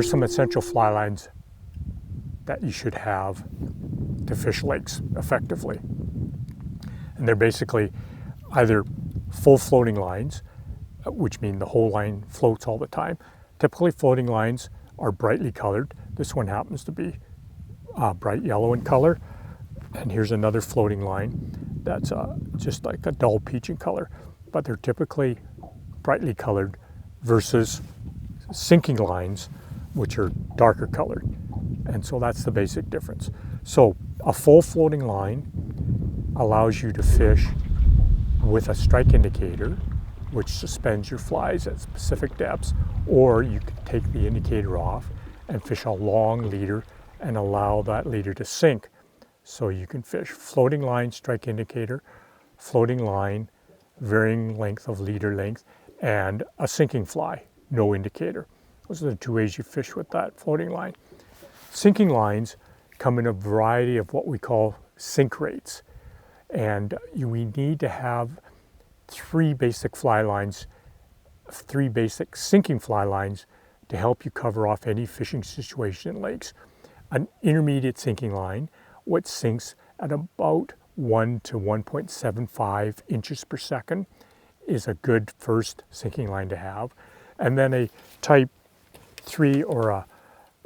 here's some essential fly lines that you should have to fish lakes effectively. And they're basically either full floating lines, which mean the whole line floats all the time. Typically floating lines are brightly colored. This one happens to be bright yellow in color. And here's another floating line that's just like a dull peach in color, but they're typically brightly colored versus sinking lines, which are darker colored. And so that's the basic difference. So a full floating line allows you to fish with a strike indicator, which suspends your flies at specific depths, or you can take the indicator off and fish a long leader and allow that leader to sink. So you can fish floating line, strike indicator, floating line, varying length of leader length, and a sinking fly, no indicator. Those are the two ways you fish with that floating line. Sinking lines come in a variety of what we call sink rates. And we need to have three basic sinking fly lines to help you cover off any fishing situation in lakes. An intermediate sinking line, which sinks at about 1 to 1.75 inches per second, is a good first sinking line to have. And then a type 3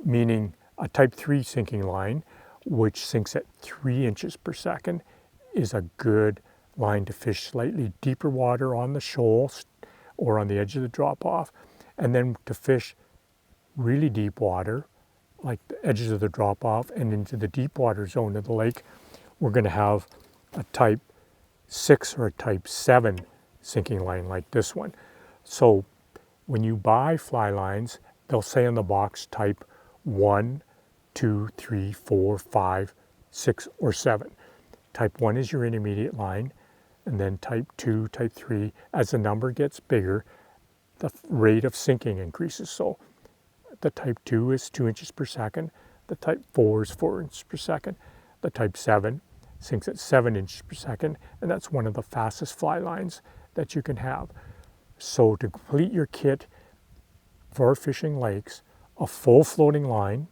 meaning a type 3 sinking line, which sinks at 3 inches per second, is a good line to fish slightly deeper water on the shoal or on the edge of the drop-off. And then to fish really deep water, like the edges of the drop-off and into the deep water zone of the lake, we're going to have a type 6 or a type 7 sinking line like this one. So when you buy fly lines, they'll say on the box type 1, 2, 3, 4, 5, 6, or 7. Type 1 is your intermediate line, and then type 2, type 3. As the number gets bigger, the rate of sinking increases. So the type 2 is 2 inches per second, the type 4 is 4 inches per second, the type 7 sinks at 7 inches per second, and that's one of the fastest fly lines that you can have. So to complete your kit for fishing lakes, a full floating line,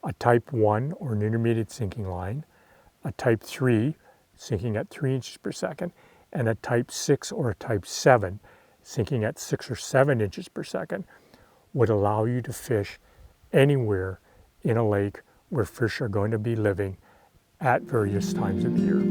a type 1 or an intermediate sinking line, a type 3 sinking at 3 inches per second, and a type 6 or a type 7 sinking at 6 or 7 inches per second would allow you to fish anywhere in a lake where fish are going to be living at various times of the year.